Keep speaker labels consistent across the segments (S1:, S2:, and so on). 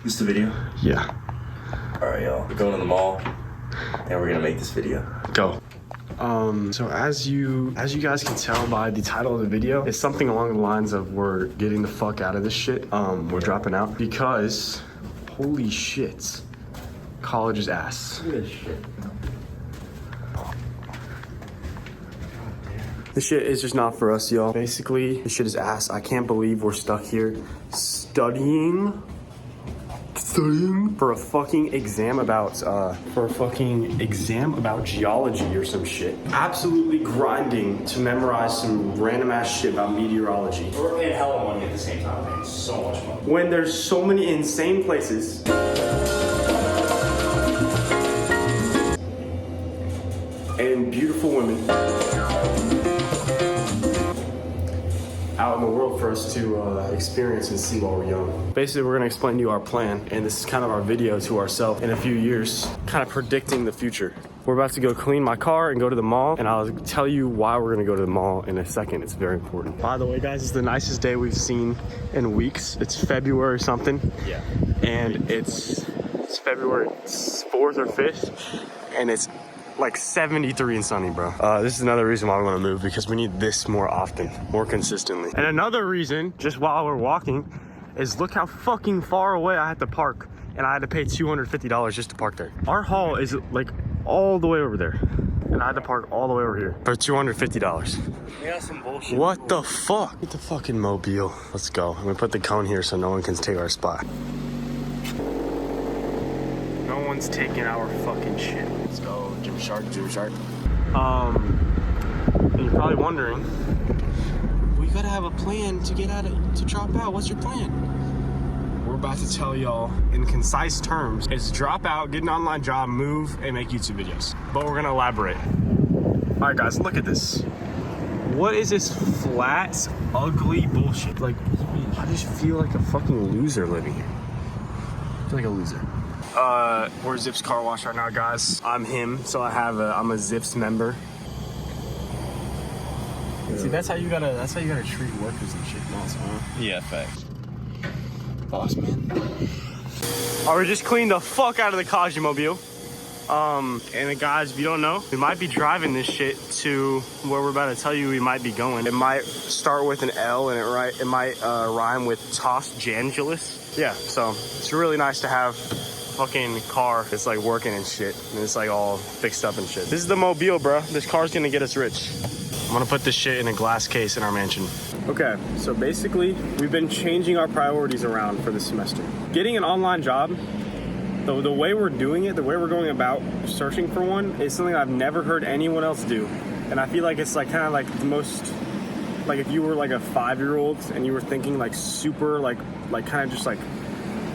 S1: This the video?
S2: Yeah.
S1: Alright, y'all. We're going to the mall, and we're gonna make this video.
S2: Go. So as you guys can tell by the title of the video, it's something along the lines of we're getting the fuck out of this shit. We're dropping out because, holy shit, college is ass.
S1: Look at this shit.
S2: This shit is just not for us, y'all. Basically, this shit is ass. I can't believe we're stuck here studying for a fucking exam about geology or some shit. Absolutely grinding to memorize some random ass shit about meteorology.
S3: We're paying hella money at the same time, man. So much money.
S2: When there's so many insane places and beautiful women out in the world for us to experience and see while we're young. Basically, we're gonna explain to you our plan, and this is kind of our video to ourselves in a few years, kind of predicting the future. We're about to go clean my car and go to the mall, and I'll tell you why we're gonna go to the mall in a second. It's very important. By the way, guys, it's the nicest day we've seen in weeks. It's February something.
S3: Yeah.
S2: And it's February 4th or 5th, and it's like 73 and sunny, bro. This is another reason why we want to move, because we need this more often, more consistently. And another reason, just while we're walking, is look how fucking far away I had to park, and I had to pay $250 just to park there. Our hall is like all the way over there, and I had to park all the way over here for $250.
S3: We got some bullshit.
S2: What the fuck? Get the fucking mobile. Let's go. I'm gonna put the cone here so no one can take our spot. No one's taking our fucking shit. Let's go. Gymshark. And you're probably wondering, we gotta have a plan to drop out. What's your plan? We're about to tell y'all in concise terms. It's drop out, get an online job, move, and make YouTube videos. But we're gonna elaborate. All right, guys, look at this. What is this flat, ugly bullshit? Like, I just feel like a fucking loser living here. I feel like a loser. We're Zips Car Wash right now, guys. I'm him, so I'm a Zips member. Yeah. See, that's how you gotta treat workers and shit, boss, huh?
S3: Yeah, facts.
S2: Boss man. All right, we just cleaned the fuck out of the Kajimobile. And guys, if you don't know, we might be driving this shit to where we're about to tell you we might be going. It might start with an L, and it might rhyme with Los Angeles. Yeah, so it's really nice to have fucking car. It's like working and shit, and it's like all fixed up and shit. This is the Mobile, bro. This car's gonna get us rich. I'm gonna put this shit in a glass case in our mansion. Okay, so basically, we've been changing our priorities around for this semester. Getting an online job, the way we're doing it, the way we're going about searching for one, is something I've never heard anyone else do. And I feel like it's like kind of like the most, like if you were like a 5-year-old and you were thinking like super like kind of just like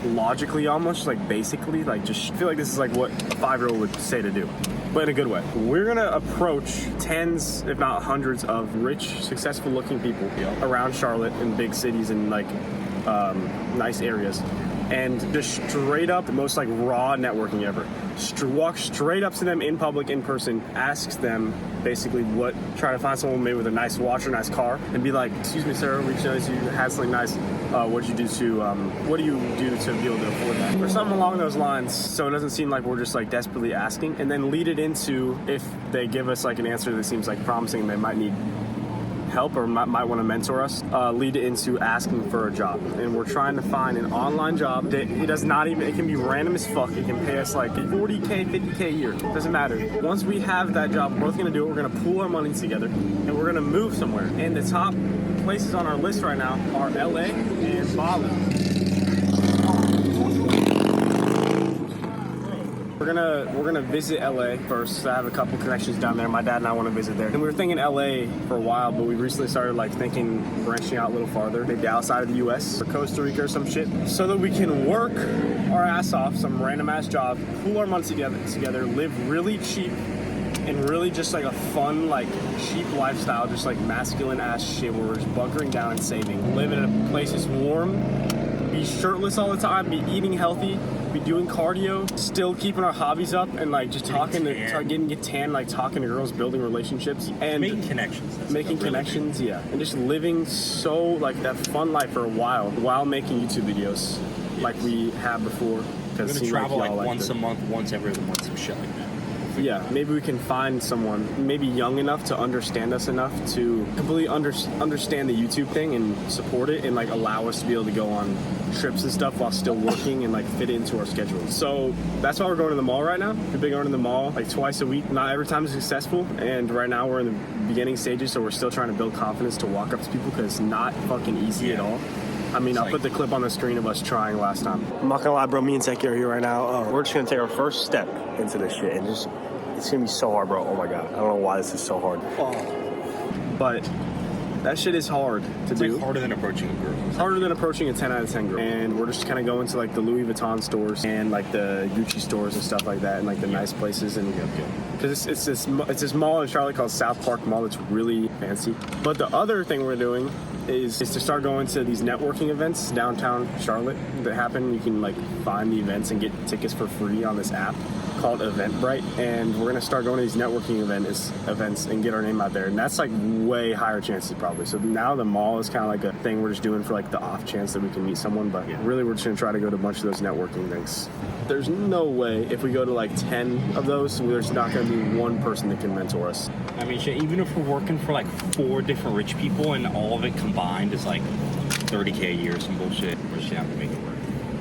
S2: logically, almost like basically, like just feel like this is like what a 5-year-old would say to do, but in a good way. We're gonna approach tens, if not hundreds, of rich, successful looking people around Charlotte in big cities and like nice areas, and just straight up, the most like raw networking ever. Walk straight up to them in public, in person, ask them basically try to find someone maybe with a nice watch or nice car, and be like, excuse me, sir, we noticed you had something nice. What do you do to be able to afford that? Or something along those lines, so it doesn't seem like we're just like desperately asking, and then lead it into, if they give us like an answer that seems like promising, they might need help or might want to mentor us, lead it into asking for a job. And we're trying to find an online job that it can be random as fuck. It can pay us like 40K, 50K a year. Doesn't matter. Once we have that job, we're both gonna do it. We're gonna pool our money together and we're gonna move somewhere. And the top places on our list right now are LA and Bali. We're gonna visit LA first. I have a couple connections down there. My dad and I want to visit there. And we were thinking LA for a while, but we recently started like thinking branching out a little farther, maybe outside of the US or Costa Rica or some shit, so that we can work our ass off, some random ass job, pool our money together, live really cheap and really just like a fun, like cheap lifestyle, just like masculine ass shit where we're just bunkering down and saving. Live in a place that's warm, be shirtless all the time, be eating healthy, be doing cardio, still keeping our hobbies up, and like just get tan, like talking to girls, building relationships, and
S3: Making connections. That's
S2: making
S3: really
S2: connections, yeah, and just living so like that fun life for a while making YouTube videos like we have before.
S3: We're gonna travel like once a month, once every other month, some shit like that.
S2: Yeah, maybe we can find someone maybe young enough to understand us enough to completely understand the YouTube thing and support it and like allow us to be able to go on trips and stuff while still working and like fit it into our schedule. So that's why we're going to the mall right now. We've been going to the mall like twice a week. Not every time is successful, and right now we're in the beginning stages, so we're still trying to build confidence to walk up to people because it's not fucking easy at all. I mean, I'll put the clip on the screen of us trying last time. I'm not gonna lie, bro, me and Teki are here right now. We're just gonna take our first step into this shit and just, it's gonna be so hard, bro. Oh my God, I don't know why this is so hard. But that shit is hard to do.
S3: Like harder than approaching a girl.
S2: It's harder than approaching a 10 out of 10 girl. And we're just kind of going to like the Louis Vuitton stores and like the Gucci stores and stuff like that, and like the nice places. And because it's this mall in Charlotte called South Park Mall that's really fancy. But the other thing we're doing is to start going to these networking events downtown Charlotte that happen. You can like find the events and get tickets for free on this app called Eventbrite, and we're gonna start going to these networking events and get our name out there, and that's like way higher chances probably. So now the mall is kind of like a thing we're just doing for like the off chance that we can meet someone, but really we're just gonna try to go to a bunch of those networking things. There's no way if we go to like 10 of those, there's not gonna be one person that can mentor us.
S3: I mean, shit, even if we're working for like 4 different rich people and all of it combined is like $30K a year, some bullshit, we're just gonna have to make it work.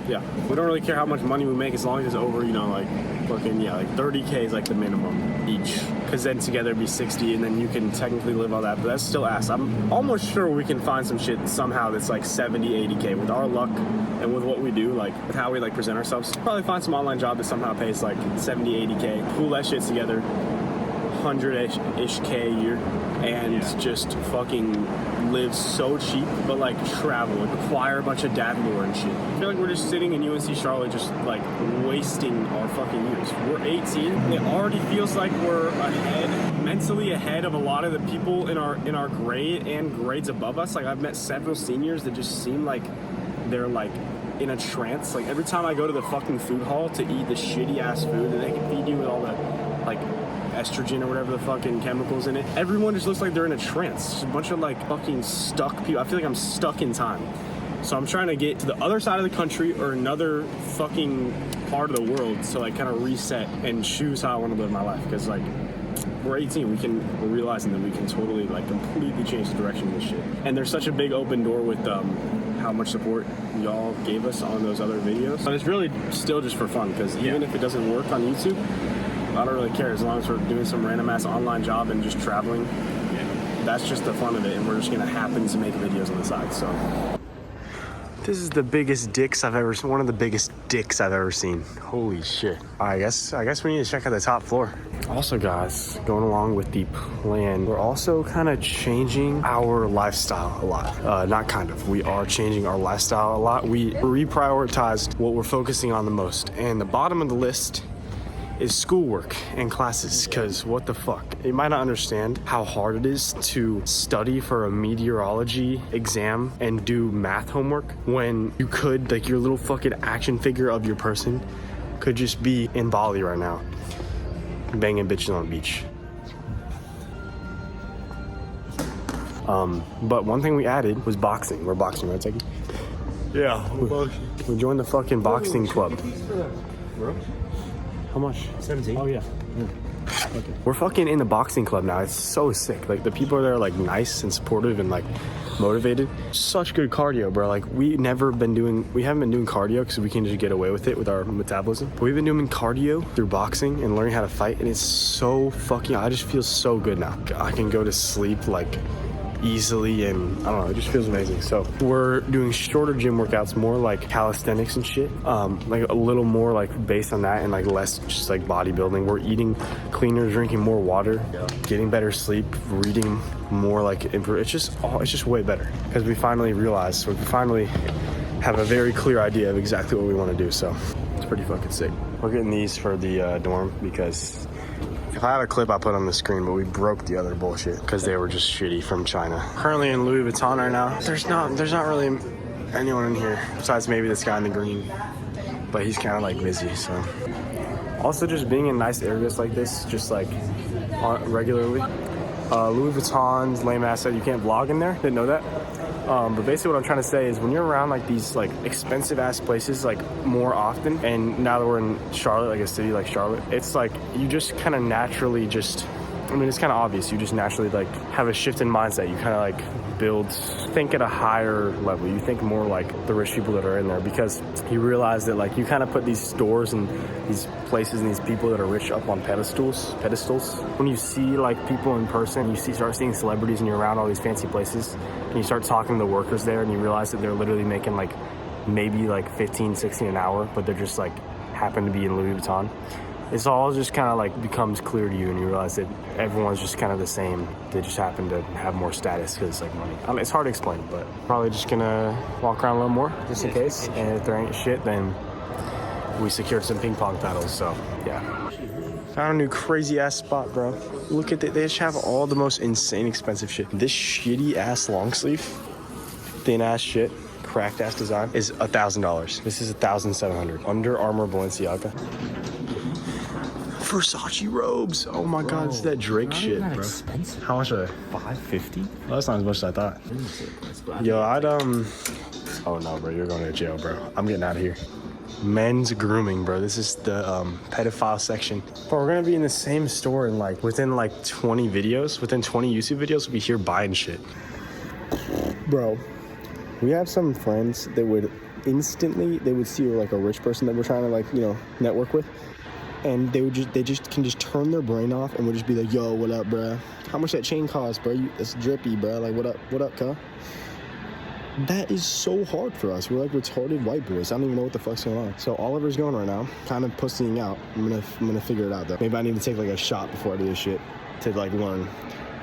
S2: Yeah, we don't really care how much money we make as long as it's over, like fucking, like 30K is like the minimum each. Because then together it'd be 60, and then you can technically live on that, but that's still ass. I'm almost sure we can find some shit somehow that's like 70, 80K with our luck and with what we do, like with how we like present ourselves. Probably find some online job that somehow pays like 70, 80K. Pull that shit together, 100-ish K a year, and just fucking live so cheap, but like travel and acquire a bunch of dad lore and shit. I feel like we're just sitting in UNC Charlotte just like wasting our fucking years. We're 18. It already feels like we're mentally ahead of a lot of the people in our grade and grades above us. Like I've met several seniors that just seem like they're like in a trance. Like every time I go to the fucking food hall to eat the shitty ass food that they can feed you with all the like estrogen or whatever the fucking chemicals in it, everyone just looks like they're in a trance. Just a bunch of like fucking stuck people. I feel like I'm stuck in time. So I'm trying to get to the other side of the country or another fucking part of the world to like kind of reset and choose how I want to live my life. Because like we're 18, we're realizing that we can totally like completely change the direction of this shit. And there's such a big open door with how much support y'all gave us on those other videos. But it's really still just for fun, because even if it doesn't work on YouTube, I don't really care as long as we're doing some random ass online job and just traveling. That's just the fun of it, and we're just gonna happen to make videos on the side. So this is the biggest dicks I've ever seen. One of the biggest dicks I've ever seen. Holy shit. I guess we need to check out the top floor. Also guys, going along with the plan, we're also kind of changing our lifestyle a lot. Not kind of, we are changing our lifestyle a lot. We reprioritized what we're focusing on the most. And the bottom of the list is schoolwork and classes, because what the fuck? You might not understand how hard it is to study for a meteorology exam and do math homework when you could, like, your little fucking action figure of your person could just be in Bali right now, banging bitches on the beach. But one thing we added was boxing. We're boxing, right, Teki? Yeah, we joined the fucking boxing club. How much? 17. Oh yeah. Okay. We're fucking in the boxing club now. It's so sick. Like the people there are like nice and supportive and like motivated. Such good cardio, bro. Like we haven't been doing cardio because we can just get away with it with our metabolism. But we've been doing cardio through boxing and learning how to fight, and it's so fucking, I just feel so good now. I can go to sleep like easily, and I don't know, it just feels amazing. So we're doing shorter gym workouts, more like calisthenics and shit, like a little more like based on that and like less just like bodybuilding. We're eating cleaner, drinking more water, getting better sleep, reading more, like it's just way better because we finally realized, we finally have a very clear idea of exactly what we want to do. So it's pretty fucking sick. We're getting these for the dorm because if I have a clip, I'll put on the screen, but we broke the other bullshit because they were just shitty from China. Currently in Louis Vuitton right now. There's not really anyone in here besides maybe this guy in the green. but he's kind of like busy, so. Also just being in nice areas like this, just like regularly. Louis Vuitton's lame ass said you can't vlog in there. Didn't know that. But basically what I'm trying to say is when you're around like these like expensive ass places like more often, and now that we're in Charlotte, like a city like Charlotte, it's like you just kind of naturally just, I mean, it's kind of obvious. You just naturally like have a shift in mindset. You kind of like think at a higher level. You think more like the rich people that are in there, because you realize that like you kind of put these stores and these places and these people that are rich up on pedestals. When you see like people in person, you start seeing celebrities and you're around all these fancy places and you start talking to the workers there and you realize that they're literally making like maybe like 15, 16 an hour, but they're just like happen to be in Louis Vuitton. It's all just kind of like becomes clear to you and you realize that everyone's just kind of the same. They just happen to have more status because it's like money. I mean, it's hard to explain, but probably just gonna walk around a little more just in case. And if there ain't shit, then we secured some ping pong paddles, so yeah. Found a new crazy ass spot, bro. Look at that, they just have all the most insane expensive shit. This shitty ass long sleeve, thin ass shit, cracked ass design is $1,000. This is $1,700. Under Armour Balenciaga. Versace robes. Oh my god, it's that Drake shit, bro. Expensive. How much are they?
S3: $550.
S2: Oh, that's not as much as I thought. Yo, oh no, bro, you're going to jail, bro. I'm getting out of here. Men's grooming, bro. This is the pedophile section. But we're gonna be in the same store in like within like 20 videos, within 20 YouTube videos, we'll be here buying shit. Bro, we have some friends that would instantly, they would see like a rich person that we're trying to like, you know, network with. And they can just turn their brain off and would just be like, yo, what up, bro? How much that chain cost, bro? It's drippy, bro. Like, what up, cuh? That is so hard for us. We're like retarded white boys. I don't even know what the fuck's going on. So Oliver's going right now, kind of pussying out. I'm gonna figure it out though. Maybe I need to take like a shot before I do this shit to like learn.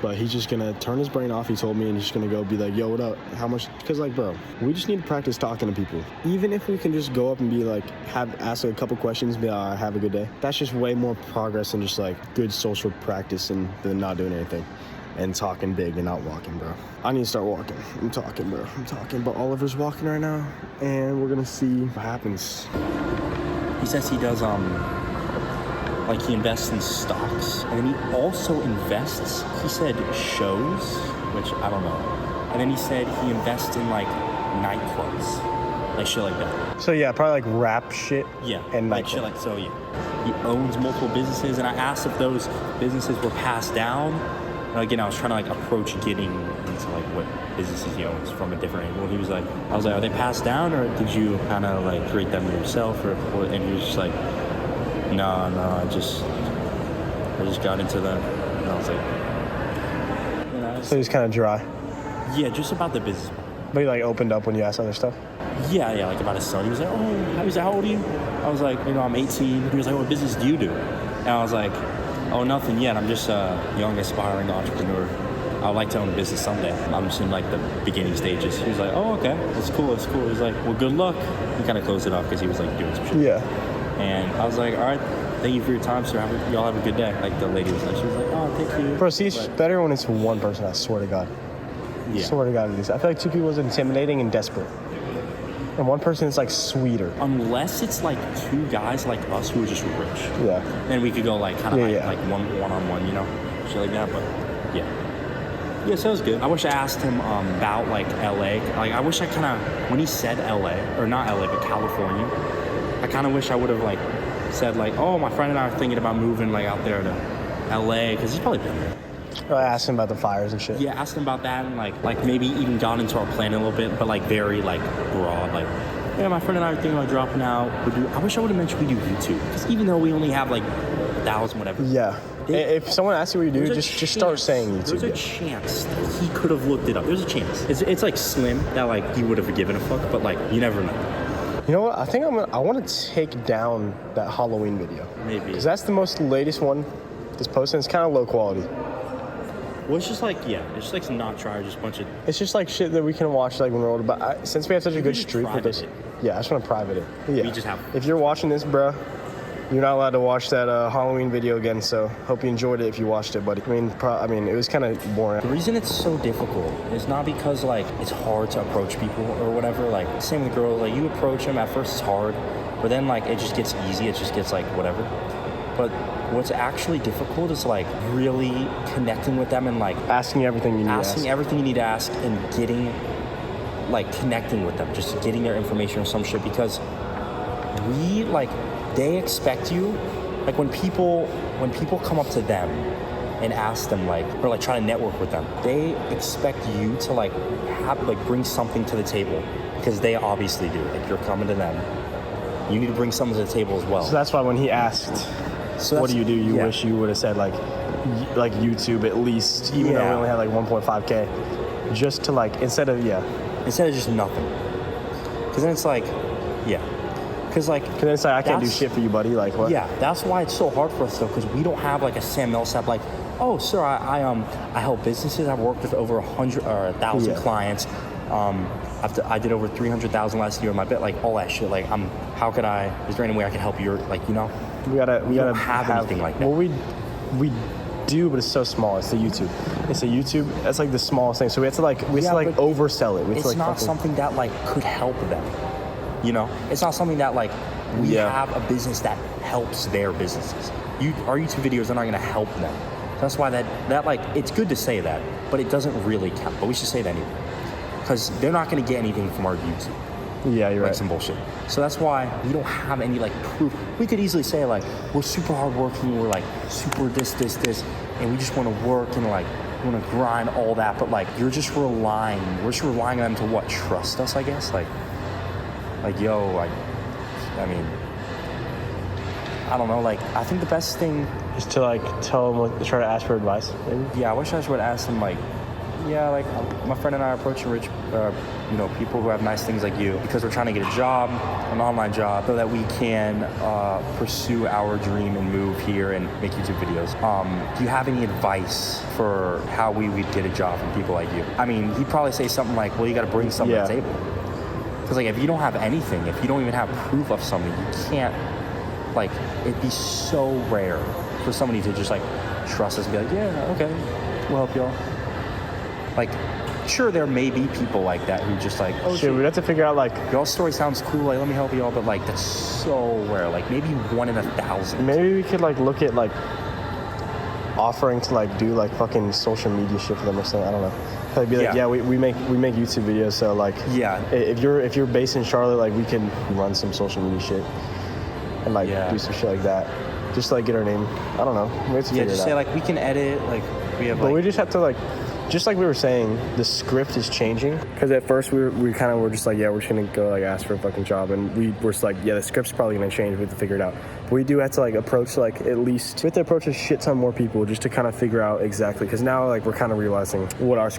S2: But he's just gonna turn his brain off, he told me, and he's just gonna go be like, yo, what up? How much? Because like, bro, we just need to practice talking to people. Even if we can just go up and be like, ask a couple questions, be like, have a good day. That's just way more progress than just like good social practice than not doing anything. And talking big and not walking, bro. I need to start walking. I'm talking, bro. I'm talking. But Oliver's walking right now, and we're gonna see what happens.
S3: He says he does, like he invests in stocks, and then he also invests, he said shows, which I don't know. And then he said he invests in like nightclubs, like shit like that.
S2: So yeah, probably like rap shit.
S3: Yeah,
S2: and
S3: like shit like, so yeah. He owns multiple businesses, and I asked if those businesses were passed down. And again, I was trying to like approach getting into like what businesses he owns from a different angle. And he was like, I was like, are they passed down, or did you kind of like create them yourself, or? And he was just like, no, I just got into them. And I was like, you know,
S2: so he's kind of dry.
S3: Yeah, just about the business.
S2: But he like opened up when you asked other stuff.
S3: Yeah, like about his son. He was like, how old are you? I was like, you know, I'm 18. He was like, what business do you do? And I was like, oh, nothing yet. I'm just a young, aspiring entrepreneur. I would like to own a business someday. I'm just in like the beginning stages. He was like, oh, okay, that's cool. He was like, well, good luck. He kind of closed it off because he was like doing some shit.
S2: Yeah.
S3: And I was like, all right, thank you for your time, sir. Y'all have a good day. Like the lady was like, she was like, oh, thank you.
S2: Bro, see, it's better when it's one person, I swear to God.
S3: Yeah.
S2: I swear to God it is. I feel like two people is intimidating and desperate. And one person is like sweeter.
S3: Unless it's like two guys like us who are just rich.
S2: Yeah.
S3: Then we could go like kind of like one-on-one, you know, shit like that. But yeah. Yeah, so it was good. I wish I asked him about like LA. Like I wish I kind of, when he said LA, or not LA, but California, I kind of wish I would have like said like, oh, my friend and I are thinking about moving like out there to LA, because he's probably been there.
S2: I asked him about the fires and shit.
S3: Yeah, asked him about that, and like maybe even got into our plan a little bit, but like very like broad, like, yeah, my friend and I are thinking about dropping out. I wish I would have mentioned we do YouTube, because even though we only have like 1,000 whatever.
S2: Yeah. If someone asks you what you do, just start saying YouTube.
S3: There's a chance that he could have looked it up. There's a chance. It's like slim that like he would have given a fuck, but like you never know.
S2: You know what? I think I want to take down that Halloween video.
S3: Maybe.
S2: Because that's the most latest one that's posted. It's kind of low quality.
S3: Well, it's just like, yeah, it's just like not try, just a bunch of...
S2: It's just like shit that we can watch like when we're older. But since we have such a good streak with this... Yeah, I just want to private it. Yeah.
S3: We just have...
S2: If you're watching this, bruh, you're not allowed to watch that Halloween video again, so hope you enjoyed it if you watched it, buddy. I mean, it was kind of boring.
S3: The reason it's so difficult is not because, like, it's hard to approach people or whatever. Like, same with girls. Like, you approach them, at first it's hard. But then like it just gets easy. It just gets like whatever. But what's actually difficult is like really connecting with them and like
S2: Asking everything you need
S3: asking
S2: to ask.
S3: everything you need to ask and getting like connecting with them, just getting their information or some shit, because we like they expect you like when people come up to them and ask them like or like try to network with them, they expect you to like have like bring something to the table because they obviously do. Like you're coming to them, you need to bring something to the table as well.
S2: So that's why when he asked,
S3: So
S2: what do you do? You
S3: yeah.
S2: wish you would have said like YouTube at least, even though we only had like 1.5K, just to like instead of
S3: just nothing. Because then it's like, because like
S2: then it's like I can't do
S3: that's-
S2: shit for you, buddy. Like what?
S3: Yeah, that's why it's so hard for us though, because we don't have like a Sam Millsap like, oh sir, I help businesses. I've worked with over 100 or 1,000 clients. I did over 300,000 last year in my bit, like all that shit. Like how could I? Is there any way I can help you? Or, like
S2: we gotta
S3: don't have anything like that.
S2: Well, we do, but it's so small. It's the YouTube. That's like the smallest thing. So we have to oversell it.
S3: It's not something that like could help them. You know, it's not something that like we have a business that helps their businesses. Our YouTube videos are not going to help them. That's why that like it's good to say that, but it doesn't really count. But we should say that anyway, because they're not going to get anything from our YouTube.
S2: Yeah, you're
S3: like
S2: right.
S3: some bullshit. So that's why we don't have any like proof. We could easily say like we're super hardworking, we're like super this, and we just want to work and like want to grind all that. But like we're just relying on them to what? Trust us, I guess. Like yo, I mean, I don't know. Like I think the best thing
S2: is to like tell them, try to ask for advice. Maybe.
S3: Yeah, I wish I would ask them like, like my friend and I are approaching rich, people who have nice things like you because we're trying to get a job, an online job, so that we can pursue our dream and move here and make YouTube videos. Do you have any advice for how we would get a job from people like you? I mean, he'd probably say something like, well, you got to bring something to the table. Because like if you don't have anything, if you don't even have proof of something, you can't, like, it'd be so rare for somebody to just like trust us and be like, yeah, okay, we'll help y'all. Like, sure, there may be people like that who just like, oh shit,
S2: we'd have to figure out like,
S3: y'all's story sounds cool, like let me help y'all, but like that's so rare, like maybe 1 in 1,000.
S2: Maybe we could like look at like offering to like do like fucking social media shit for them or something. I don't know. Like be like, we make YouTube videos, so like if you're based in Charlotte, like we can run some social media shit and like do some shit like that. Just to, like get our name. I don't know. We have to figure it out.
S3: Just say like we can edit, like we have.
S2: But we just have to like. Just like we were saying, the script is changing. Because at first we kind of were just like, we're just gonna go like ask for a fucking job, and we were just like, the script's probably gonna change. We have to figure it out. But we do have to like approach like at least we have to approach a shit ton more people just to kind of figure out exactly. Because now like we're kind of realizing what our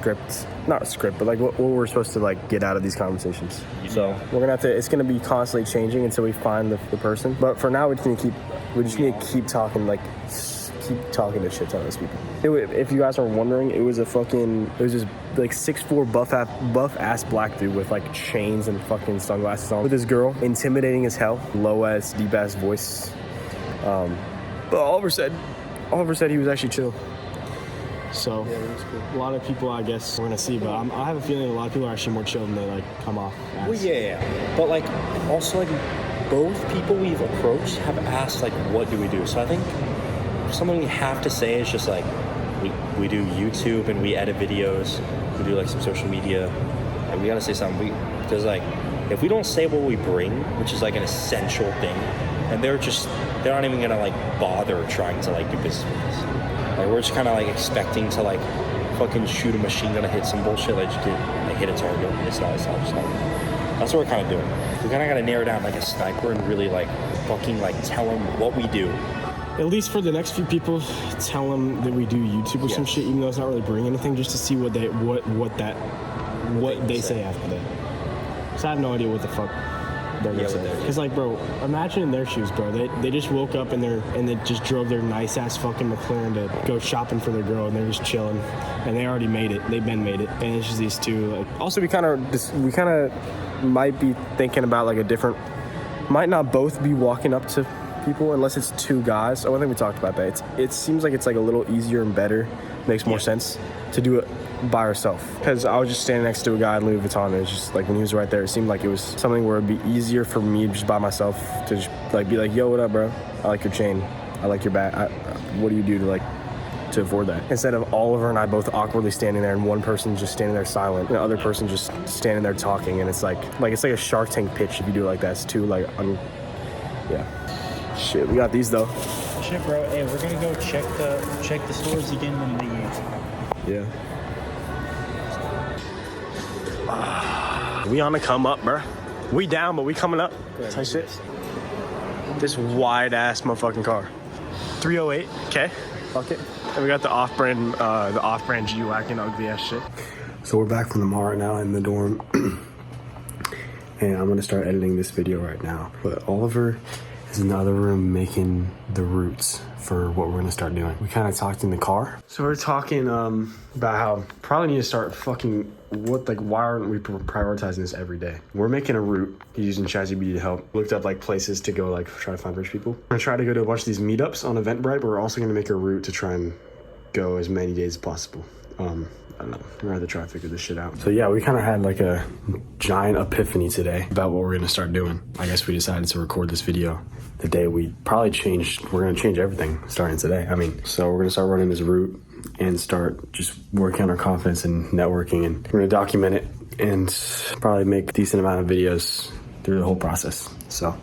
S2: not script, but like what we're supposed to like get out of these conversations. Yeah. So we're gonna have to. It's gonna be constantly changing until we find the person. But for now, we just need to keep talking like. Keep talking to shit ton of those people. If you guys are wondering, it was this like 6'4" buff ass black dude with like chains and fucking sunglasses on with this girl, intimidating as hell, low ass, deep ass voice. But Oliver said he was actually chill. So it was cool. A lot of people, I guess, we're gonna see, but I have a feeling a lot of people are actually more chill than they like come off as.
S3: Well, but like also like both people we've approached have asked like, what do we do? So I think something we have to say is just like we do YouTube and we edit videos, we do like some social media, and we gotta say something. Because like if we don't say what we bring, which is like an essential thing, and they're not even gonna like bother trying to like do business with us. Like we're just kind of like expecting to like fucking shoot a machine gun and hit some bullshit like hit a target. It's not. That's what we're kind of doing. We kind of gotta narrow down like a sniper and really like fucking like tell them what we do.
S2: At least for the next few people, tell them that we do YouTube or some shit, even though it's not really bringing anything, just to see what they say after that. So I have no idea what the fuck they're gonna say. Because like, bro, imagine in their shoes, bro. They just woke up and they just drove their nice ass fucking McLaren to go shopping for their girl, and they're just chilling, and they already made it. They've been made it, and it's just these two. Like, also, we kind of might be thinking about like might not both be walking up to people unless it's two guys. Oh, I think we talked about that. It seems like it's like a little easier and better, makes more sense to do it by yourself. Because I was just standing next to a guy in Louis Vuitton, and it's just like when he was right there, it seemed like it was something where it'd be easier for me just by myself to just like be like, yo, what up, bro? I like your chain. I like your bag. What do you do to afford that? Instead of Oliver and I both awkwardly standing there and one person just standing there silent and the other person just standing there talking, and it's like it's like a Shark Tank pitch if you do it like that. It's too like yeah. Shit, we got these though.
S3: Shit, bro. Hey, we're gonna go check the stores again when they.
S2: Yeah. We on the come up, bro. We down, but we coming up. Type shit. This wide ass motherfucking car. 308. Okay. Fuck it. And we got the off-brand G-Wagon, ugly ass shit. So we're back from the mall right now in the dorm. And I'm gonna start editing this video right now. But Oliver is in the other room making the routes for what we're gonna start doing. We kind of talked in the car. So we're talking about how probably need to start why aren't we prioritizing this every day? We're making a route using ChatGPT to help. Looked up like places to go try to find rich people. We're gonna try to go to a bunch of these meetups on Eventbrite, but we're also gonna make a route to try and go as many days as possible. I don't know. We're gonna have to try to figure this shit out. So yeah, we kind of had like a giant epiphany today about what we're gonna start doing. I guess we decided to record this video the day we probably we're gonna change everything starting today. So we're gonna start running this route and start just working on our confidence and networking, and we're gonna document it and probably make a decent amount of videos through the whole process. So,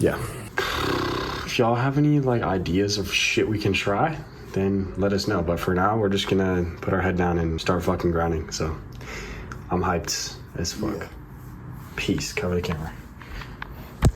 S2: yeah. If y'all have any ideas of shit we can try, then let us know. But for now, we're just gonna put our head down and start fucking grinding. So I'm hyped as fuck. Peace. Cover the camera.